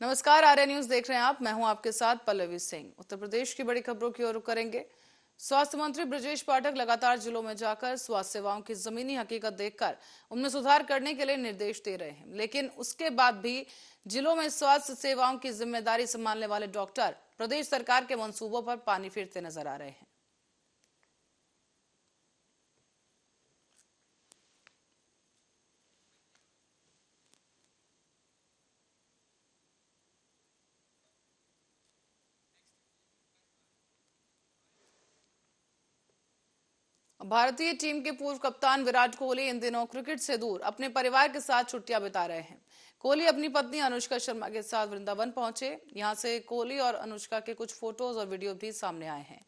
नमस्कार, आर्या न्यूज देख रहे हैं आप। मैं हूं आपके साथ पल्लवी सिंह। उत्तर प्रदेश की बड़ी खबरों की ओर रुख करेंगे। स्वास्थ्य मंत्री ब्रजेश पाठक लगातार जिलों में जाकर स्वास्थ्य सेवाओं की जमीनी हकीकत देखकर उनमें सुधार करने के लिए निर्देश दे रहे हैं, लेकिन उसके बाद भी जिलों में स्वास्थ्य सेवाओं की जिम्मेदारी संभालने वाले डॉक्टर प्रदेश सरकार के मंसूबों पर पानी फेरते नजर आ रहे हैं। भारतीय टीम के पूर्व कप्तान विराट कोहली इन दिनों क्रिकेट से दूर अपने परिवार के साथ छुट्टियां बिता रहे हैं। कोहली अपनी पत्नी अनुष्का शर्मा के साथ वृंदावन पहुंचे। यहां से कोहली और अनुष्का के कुछ फोटोज और वीडियो भी सामने आए हैं।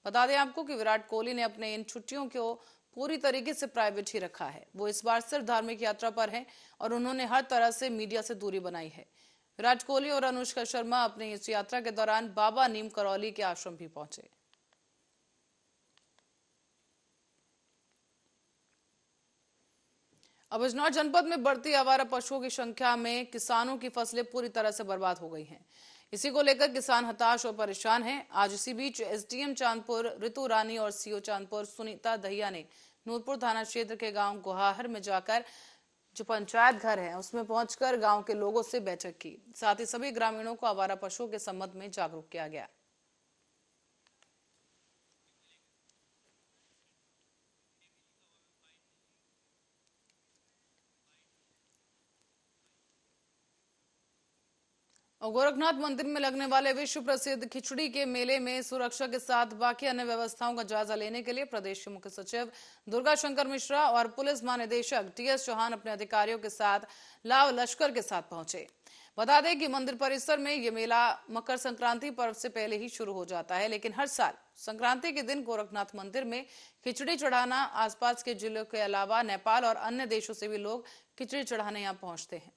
बता दें आपको कि विराट कोहली ने अपने इन छुट्टियों को पूरी तरीके से प्राइवेट ही रखा है। वो इस बार सिर्फ धार्मिक यात्रा पर हैं और उन्होंने हर तरह से मीडिया से दूरी बनाई है। विराट कोहली और अनुष्का शर्मा अपनी इस यात्रा के दौरान बाबा नीम करौली के आश्रम भी पहुंचे। अब बिजनौर जनपद में बढ़ती आवारा पशुओं की संख्या में किसानों की फसलें पूरी तरह से बर्बाद हो गई हैं। इसी को लेकर किसान हताश और परेशान हैं। आज इसी बीच एसडीएम चांदपुर ऋतु रानी और सीओ चांदपुर सुनीता दहिया ने नूरपुर थाना क्षेत्र के गांव गुहाहर में जाकर जो पंचायत घर है उसमें पहुंचकर गांव के लोगों से बैठक की। साथ ही सभी ग्रामीणों को आवारा पशुओं के संबंध में जागरूक किया गया। और गोरखनाथ मंदिर में लगने वाले विश्व प्रसिद्ध खिचड़ी के मेले में सुरक्षा के साथ बाकी अन्य व्यवस्थाओं का जायजा लेने के लिए प्रदेश के मुख्य सचिव दुर्गा शंकर मिश्रा और पुलिस महानिदेशक टीएस चौहान अपने अधिकारियों के साथ लाव लश्कर के साथ पहुंचे। बता दें कि मंदिर परिसर में यह मेला मकर संक्रांति पर्व से पहले ही शुरू हो जाता है, लेकिन हर साल संक्रांति के दिन गोरखनाथ मंदिर में खिचड़ी चढ़ाना आसपास के जिलों के अलावा नेपाल और अन्य देशों से भी लोग खिचड़ी चढ़ाने यहाँ पहुंचते हैं।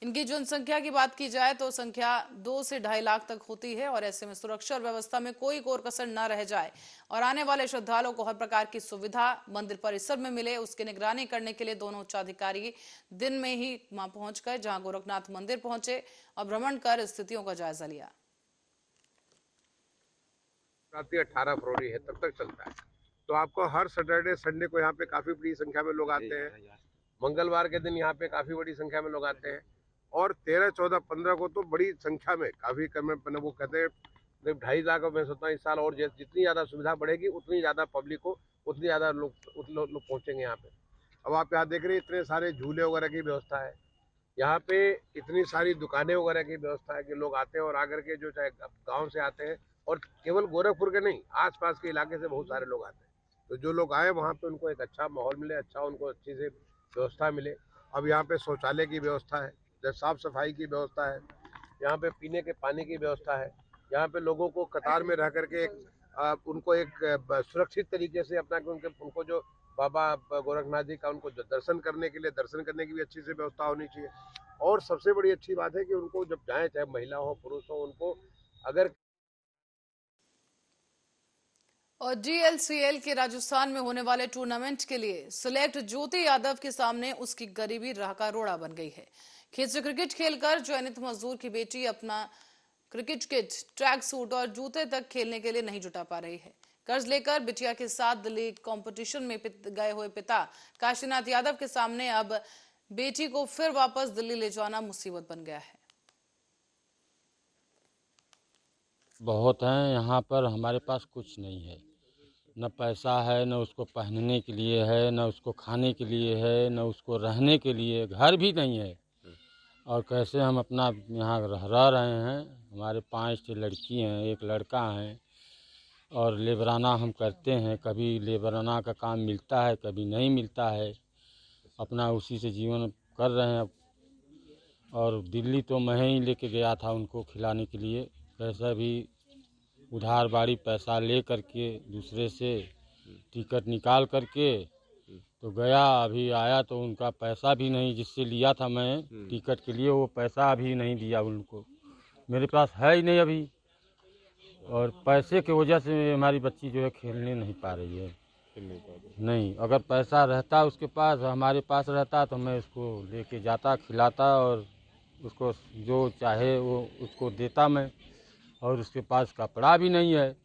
इनकी जनसंख्या की बात की जाए तो संख्या 2 से 2.5 लाख तक होती है और ऐसे में सुरक्षा और व्यवस्था में कोई कोर कसर न रह जाए और आने वाले श्रद्धालुओं को हर प्रकार की सुविधा मंदिर परिसर में मिले, उसकी निगरानी करने के लिए दोनों उच्चाधिकारी दिन में ही वहां पहुंचकर जहां गोरखनाथ मंदिर पहुंचे और भ्रमण कर स्थितियों का जायजा लिया। 18 फरवरी है तब तक चलता है, तो आपको हर सैटरडे संडे को यहाँ पे काफी बड़ी संख्या में लोग आते हैं। मंगलवार के दिन यहाँ पे काफी बड़ी संख्या में लोग आते हैं और 13, 14, 15 को तो बड़ी संख्या में काफी कम। वो कहते हैं 2.5 लाख मैं सोचता हूँ इस साल और जितनी ज्यादा सुविधा बढ़ेगी उतनी ज्यादा पब्लिक को उतनी ज्यादा लोग पहुंचेंगे यहाँ पे। अब आप यहाँ देख रहे हैं इतने सारे झूले वगैरह की व्यवस्था है, यहाँ पे इतनी सारी दुकानें वगैरह की व्यवस्था है कि लोग आते हैं और आकर के जो चाहे गाँव से आते हैं और केवल गोरखपुर के नहीं आसपास के इलाके से बहुत सारे लोग आते हैं। तो जो लोग आए वहाँ पे उनको एक अच्छा माहौल मिले, अच्छा उनको अच्छी से व्यवस्था मिले। अब यहाँ पे शौचालय की व्यवस्था है, साफ सफाई की व्यवस्था है, यहाँ पे पीने के पानी की व्यवस्था है। यहाँ पे लोगों को कतार में रह करके उनको एक सुरक्षित तरीके से अपना उनको जो बाबा गोरखनाथ जी का उनको दर्शन करने के लिए दर्शन करने की भी अच्छी से व्यवस्था होनी चाहिए। और सबसे बड़ी अच्छी बात है कि उनको जब जाए चाहे महिला हो पुरुष हो उनको अगर और डीएलसीएल के राजस्थान में होने वाले टूर्नामेंट के लिए सिलेक्ट ज्योति यादव के सामने उसकी गरीबी राह का रोड़ा बन गई है। खेत से क्रिकेट खेलकर चयनित मजदूर की बेटी अपना क्रिकेट किट, ट्रैक सूट और जूते तक खेलने के लिए नहीं जुटा पा रही है। कर्ज लेकर बिटिया के साथ दिल्ली कंपटीशन में गए हुए पिता काशीनाथ यादव के सामने अब बेटी को फिर वापस दिल्ली ले जाना मुसीबत बन गया है। बहुत हैं यहाँ पर, हमारे पास कुछ नहीं है, न पैसा है, न उसको पहनने के लिए है, न उसको खाने के लिए है, न उसको रहने के लिए, घर भी नहीं है। और कैसे हम अपना यहाँ रह रहे हैं। हमारे 5 लड़की हैं, 1 लड़का है और लेबराना हम करते हैं। कभी लेबराना का काम मिलता है, कभी नहीं मिलता है, अपना उसी से जीवन कर रहे हैं। और दिल्ली तो मैं ही लेके गया था उनको खिलाने के लिए, पैसा भी उधार बाड़ी पैसा ले करके दूसरे से टिकट निकाल करके तो गया। अभी आया तो उनका पैसा भी नहीं, जिससे लिया था मैं टिकट के लिए, वो पैसा अभी नहीं दिया उनको, मेरे पास है ही नहीं अभी। और पैसे की वजह से हमारी बच्ची जो है खेलने नहीं पा रही है। नहीं, अगर पैसा रहता उसके पास, हमारे पास रहता तो मैं उसको लेके जाता, खिलाता और उसको जो चाहे वो उसको देता मैं। और उसके पास कपड़ा भी नहीं है,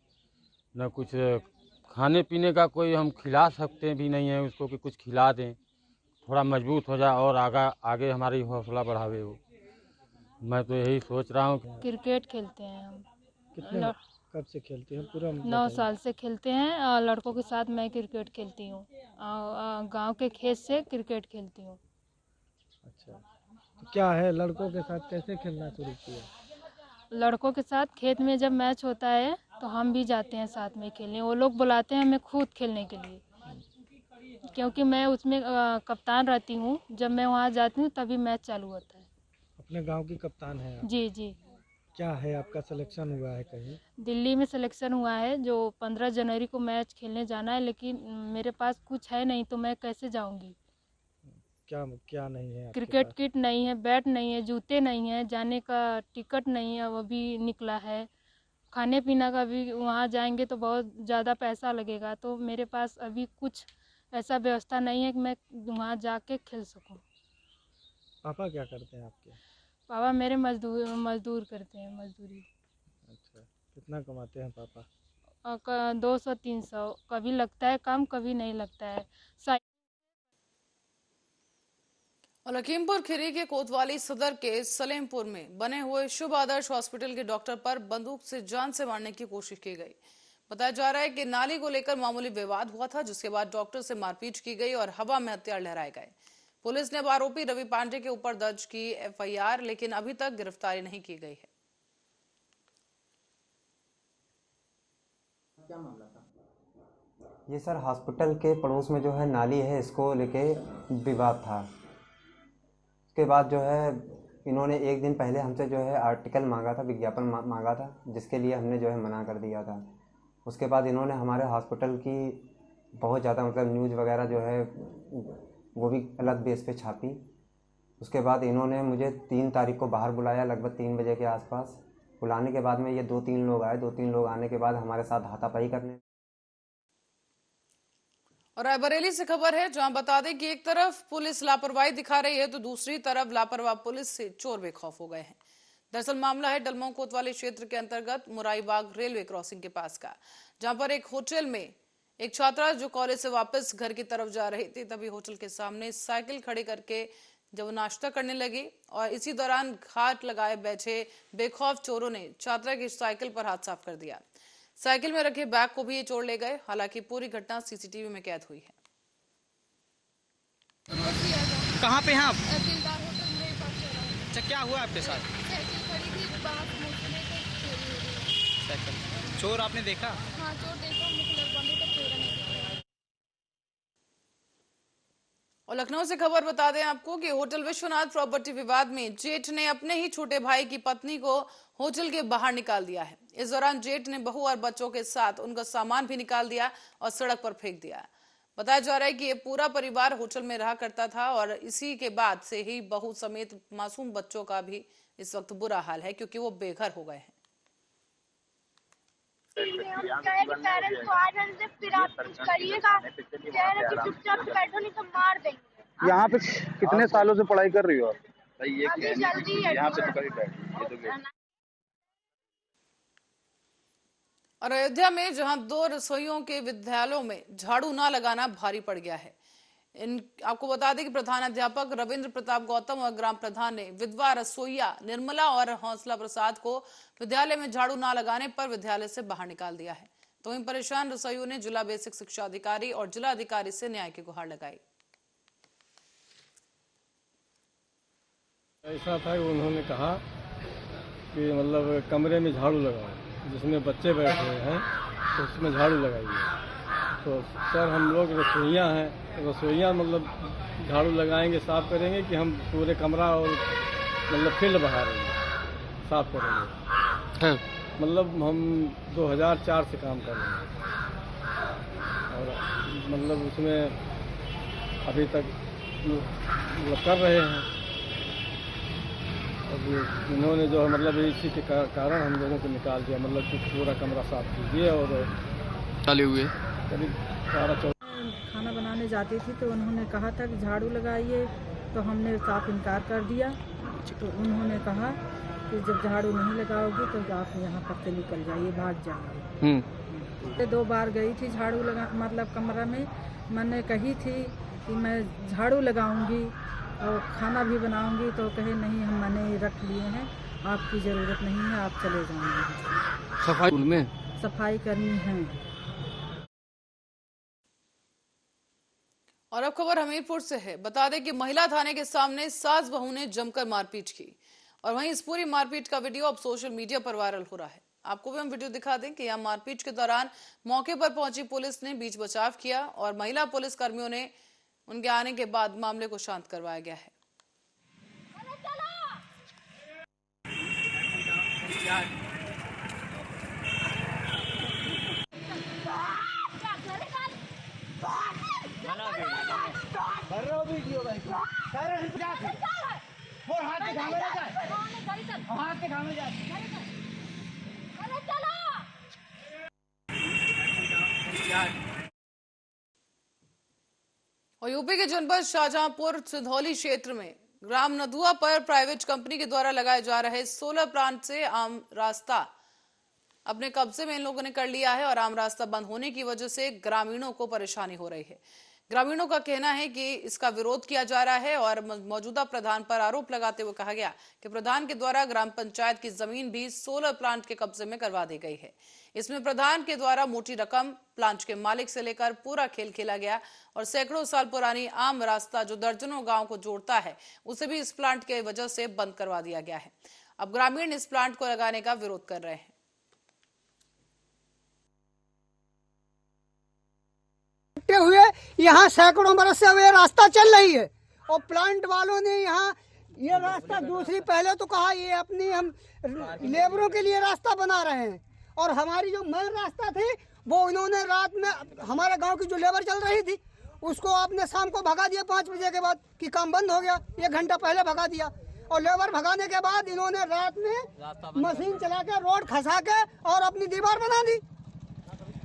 न कुछ खाने पीने का कोई हम खिला सकते भी नहीं है उसको कि कुछ खिला दें, थोड़ा मजबूत हो जाए और आगे हमारी हौसला बढ़ावे वो। मैं तो यही सोच रहा हूँ। क्रिकेट खेलते हैं हम। कितने कब से खेलते हैं पूरा? 9 साल से खेलते हैं और लड़कों के साथ मैं क्रिकेट खेलती हूँ। गांव के खेत से क्रिकेट खेलती हूँ। अच्छा, तो क्या है लड़कों के साथ कैसे खेलना शुरू किया? लड़कों के साथ खेत में जब मैच होता है तो हम भी जाते हैं साथ में खेलने। वो लोग बुलाते हैं हमें खुद खेलने के लिए, क्योंकि मैं उसमें कप्तान रहती हूँ। जब मैं वहाँ जाती हूँ तभी मैच चालू होता है। अपने गांव की कप्तान है आप? जी जी। क्या है आपका सिलेक्शन हुआ है कहीं? दिल्ली में सिलेक्शन हुआ है, जो 15 जनवरी को मैच खेलने जाना है, लेकिन मेरे पास कुछ है नहीं तो मैं कैसे जाऊँगी। क्या क्या नहीं है आपके क्रिकेट पास? किट नहीं है, बैट नहीं है, जूते नहीं है, जाने का टिकट नहीं है, वो भी निकला है। खाने पीना का भी वहाँ जाएंगे तो बहुत ज़्यादा पैसा लगेगा, तो मेरे पास अभी कुछ ऐसा व्यवस्था नहीं है कि मैं वहाँ जाके खेल सकूँ। पापा क्या करते हैं आपके? पापा मेरे मजदूर करते हैं, मजदूरी। अच्छा, कितना कमाते हैं पापा? 200-300 कभी लगता है काम, कभी नहीं लगता है। और लखीमपुर खीरी के कोतवाली सदर के सलेमपुर में बने हुए शुभ आदर्श हॉस्पिटल के डॉक्टर पर बंदूक से जान से मारने की कोशिश की गई। बताया जा रहा है कि नाली को लेकर मामूली विवाद हुआ था, जिसके बाद डॉक्टर से मारपीट की गई और हवा में हथियार लहराए गए। पुलिस ने अब आरोपी रवि पांडे के ऊपर दर्ज की एफआईआर, लेकिन अभी तक गिरफ्तारी नहीं की गई है। क्या मामला था? ये सर हॉस्पिटल के पड़ोस में जो है नाली है, इसको लेके विवाद था। उसके बाद जो है इन्होंने एक दिन पहले हमसे जो है आर्टिकल मांगा था, विज्ञापन मांगा था, जिसके लिए हमने जो है मना कर दिया था। उसके बाद इन्होंने हमारे हॉस्पिटल की बहुत ज़्यादा मतलब न्यूज़ वगैरह जो है वो भी गलत बेस पे छापी। उसके बाद इन्होंने मुझे 3 तारीख को बाहर बुलाया, लगभग 3 बजे के आसपास। बुलाने के बाद में ये 2-3 लोग आए। 2-3 लोग आने के बाद हमारे साथ हाथापाई करने। और रायबरेली से खबर है, जहां बता दें कि एक तरफ पुलिस लापरवाही दिखा रही है तो दूसरी तरफ लापरवाह पुलिस से चोर बेखौफ हो गए हैं। दरअसल मामला है डलमऊ कोतवाली क्षेत्र के अंतर्गत मुराईबाग रेलवे क्रॉसिंग के पास का, जहां पर एक होटल में एक छात्रा जो कॉलेज से वापस घर की तरफ जा रही थी, तभी होटल के सामने साइकिल खड़ी करके जब वो नाश्ता करने लगी और इसी दौरान घात लगाए बैठे बेखौफ चोरों ने छात्रा की साइकिल पर हाथ साफ कर दिया। साइकिल में रखे बैग को भी ये चोर ले गए। हालांकि पूरी घटना सीसीटीवी में कैद हुई है। कहाँ पे हैं आप? दिलदार होटल में पास चला है। अच्छा, क्या हुआ आपके साथ? साइकिल खड़ी थी, बाहर मुझे तो चोरी हो गई। साइकिल चोर आपने देखा? हाँ, चोर देखा, मुखलर बंदूक का चेहरा नहीं दिख रहा है। और लखनऊ से खबर बता दें आपको कि होटल विश्वनाथ प्रॉपर्टी विवाद में जेठ ने अपने ही छोटे भाई की पत्नी को होटल के बाहर निकाल दिया है। इस दौरान जेठ ने बहू और बच्चों के साथ उनका सामान भी निकाल दिया और सड़क पर फेंक दिया। बताया जा रहा है कि ये पूरा परिवार होटल में रहा करता था और इसी के बाद से ही बहू समेत मासूम बच्चों का भी इस वक्त बुरा हाल है, क्योंकि वो बेघर हो गए हैं। पेरेंट्स को आ जाने से फिर आप कुछ करिएगा, चुपचाप बैठो नहीं तो मार देंगे। यहाँ पे कितने सालों से पढ़ाई कर रही हो आप? अभी जल्दी है। यहाँ पे तो कभी बैठ। और अयोध्या में जहां 2 रसोइयों के विद्यालयों में झाड़ू ना लगाना भारी पड़ गया है। आपको बता दें कि प्रधान अध्यापक रविंद्र प्रताप गौतम और ग्राम प्रधान ने विधवा रसोईया निर्मला और हौसला प्रसाद को विद्यालय में झाड़ू ना लगाने पर विद्यालय से बाहर निकाल दिया है। तो इन परेशान रसोइयों ने जिला बेसिक शिक्षा अधिकारी और जिला अधिकारी से न्याय की गुहार लगाई। ऐसा था कि उन्होंने कहा कि मतलब कमरे में झाड़ू लगाओ, जिसमें बच्चे बैठे हुए हैं तो उसमें झाड़ू लगाइए। तो सर हम लोग रसोइयाँ हैं, रसोइयाँ मतलब झाड़ू लगाएंगे, साफ़ करेंगे कि हम पूरे कमरा और मतलब फील्ड बहारेंगे, साफ़ करेंगे। हाँ। मतलब हम 2004 से काम कर रहे हैं और मतलब उसमें अभी तक मतलब कर रहे हैं। अब इन्होंने जो है मतलब इसी के कारण हम लोगों को निकाल दिया, मतलब कि पूरा कमरा साफ कीजिए। और डाले हुए करीब 12-14 खाना बनाने जाती थी तो उन्होंने कहा था कि झाड़ू लगाइए, तो हमने साफ इनकार कर दिया। तो उन्होंने कहा कि जब झाड़ू नहीं लगाओगी तो आप यहाँ पर से निकल जाइए, भाग जाइए। 2 बार गई थी झाड़ू लगा, मतलब कमरा में मैंने कही थी कि मैं झाड़ू लगाऊंगी और खाना भी बनाऊंगी, तो कहे नहीं हम मैंने रख लिए हैं, आपकी ज़रूरत नहीं है, आप चले जाएंगे। सफाई में सफाई करनी है। और अब खबर हमीरपुर से है। बता दें कि महिला थाने के सामने सास बहू ने जमकर मारपीट की और वहीं इस पूरी मारपीट का वीडियो अब सोशल मीडिया पर वायरल हो रहा है। आपको भी हम वीडियो दिखा दें कि यहां मारपीट के दौरान मौके पर पहुंची पुलिस ने बीच बचाव किया और महिला पुलिस कर्मियों ने उनके आने के बाद मामले को शांत करवाया गया है। और यूपी के जनपद शाहजहांपुर सिधौली क्षेत्र में ग्राम नदुआ पर प्राइवेट कंपनी के द्वारा लगाए जा रहे सोलर प्लांट से आम रास्ता अपने कब्जे में इन लोगों ने कर लिया है और आम रास्ता बंद होने की वजह से ग्रामीणों को परेशानी हो रही है। ग्रामीणों का कहना है कि इसका विरोध किया जा रहा है और मौजूदा प्रधान पर आरोप लगाते हुए कहा गया कि प्रधान के द्वारा ग्राम पंचायत की जमीन भी सोलर प्लांट के कब्जे में करवा दी गई है। इसमें प्रधान के द्वारा मोटी रकम प्लांट के मालिक से लेकर पूरा खेल खेला गया और सैकड़ों साल पुरानी आम रास्ता जो दर्जनों गांव को जोड़ता है उसे भी इस प्लांट के वजह से बंद करवा दिया गया है। अब ग्रामीण इस प्लांट को लगाने का विरोध कर रहे हैं। हुए यहाँ सैकड़ों बरस से ये रास्ता चल रही है और प्लांट वालों ने यहाँ ये रास्ता दूसरी पहले तो कहा ये अपनी हम लेबरों के लिए रास्ता बना रहे हैं और हमारी जो मेन रास्ता थी वो इन्होंने रात में हमारे गांव की जो लेबर चल रही थी उसको आपने शाम को भगा दिया 5 बजे के बाद कि काम बंद हो गया। 1 घंटा पहले भगा दिया और लेबर भगाने के बाद इन्होंने रात में मशीन चला के रोड खसा के और अपनी दीवार बना दी।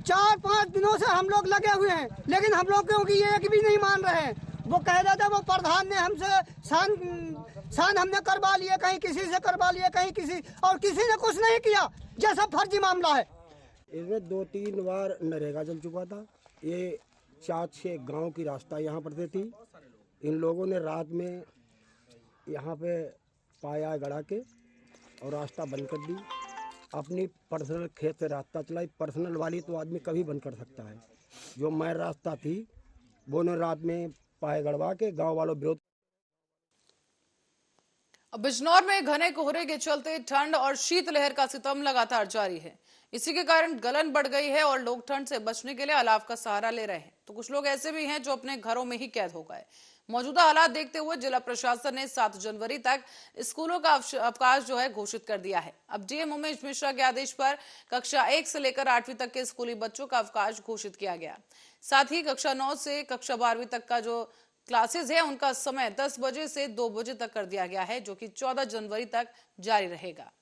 4-5 दिनों से हम लोग लगे हुए हैं लेकिन हम लोग क्योंकि ये एक भी नहीं मान रहे हैं। वो कह रहे थे वो प्रधान ने हमसे सान हमने करवा लिए, कहीं किसी से करवा लिए, कहीं किसी और किसी ने कुछ नहीं किया, जैसा फर्जी मामला है। इसमें 2-3 बार नरेगा चल चुका था। ये 4-6 गांव की रास्ता यहाँ पर थी। इन लोगों ने रात में यहाँ पे पाया गड़ा के और रास्ता बंद कर दी। अपनी पर्सनल खेत से रास्ता चलाई। पर्सनल वाली तो आदमी कभी बंद कर सकता है। जो मैं रास्ता थी वो ने रात में पाए गड़वा के गांव वालों विरोध। अब बिजनौर में घने कोहरे के चलते ठंड और शीतलहर का सितम लगातार जारी है। इसी के कारण गलन बढ़ गई है और लोग ठंड से बचने के लिए अलाव का सहारा ले रहे हैं, तो कुछ लोग ऐसे भी हैं जो अपने घरों में ही कैद हो गए। मौजूदा हालात देखते हुए जिला प्रशासन ने 7 जनवरी तक स्कूलों का अवकाश जो है घोषित कर दिया है। अब डीएम उमेश मिश्रा के आदेश पर कक्षा 1 से लेकर 8वीं तक के स्कूली बच्चों का अवकाश घोषित किया गया। साथ ही कक्षा 9 से कक्षा 12वीं तक का जो क्लासेस है उनका समय 10 बजे से 2 बजे तक कर दिया गया है, जो कि 14 जनवरी तक जारी रहेगा।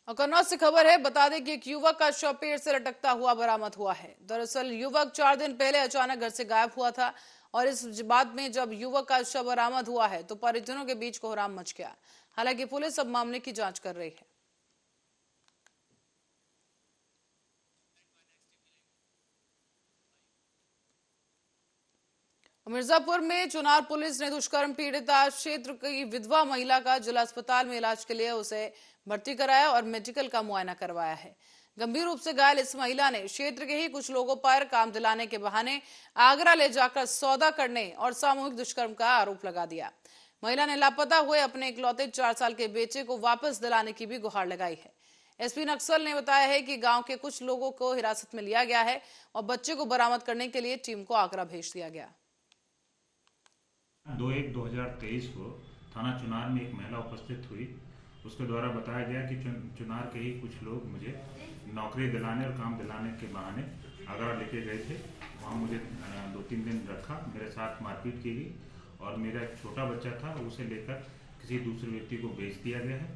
और कन्नौज से खबर है, बता दें कि एक युवक का शव पेड़ से लटकता हुआ बरामद हुआ है। दरअसल युवक 4 दिन पहले अचानक घर से गायब हुआ था और इस बाद में जब युवक का शव बरामद हुआ है तो परिजनों के बीच कोहराम मच गया। हालांकि पुलिस अब मामले की जांच कर रही है। मिर्जापुर में चुनार पुलिस ने दुष्कर्म पीड़िता क्षेत्र की विधवा महिला का जिला अस्पताल में इलाज के लिए उसे भर्ती कराया और मेडिकल का मुआयना करवाया है। गंभीर रूप से घायल इस महिला ने क्षेत्र के ही कुछ लोगों पर काम दिलाने के बहाने आगरा ले जाकर सौदा करने और सामूहिक दुष्कर्म का आरोप लगा दिया। महिला ने लापता हुए अपने इकलौते 4 साल के बेटे को वापस दिलाने की भी गुहार लगाई है। एसपी नक्सल ने बताया है कि गांव के कुछ लोगों को हिरासत में लिया गया है और बच्चे को बरामद करने के लिए टीम को आगरा भेज दिया गया। 2/1/2023 को थाना चुनार में एक महिला उपस्थित हुई। उसके द्वारा बताया गया कि चुनार के ही कुछ लोग मुझे नौकरी दिलाने और काम दिलाने के बहाने आगरा लेके गए थे। वहाँ मुझे 2-3 दिन रखा, मेरे साथ मारपीट की गई और मेरा एक छोटा बच्चा था उसे लेकर किसी दूसरे व्यक्ति को बेच दिया गया है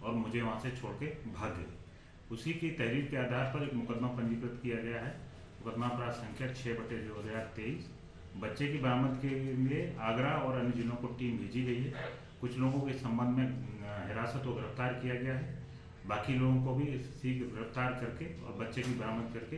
और मुझे वहाँ से छोड़ के भाग गए। उसी की तहरीर के आधार पर एक मुकदमा पंजीकृत किया गया है। मुकदमा अपराध संख्या 6/2023 बच्चे की बरामद के लिए आगरा और अन्य जिलों को टीम भेजी गई है। कुछ लोगों के संबंध में हिरासत और गिरफ्तार किया गया है। बाकी लोगों को भी शीघ्र गिरफ्तार करके और बच्चे की बरामद करके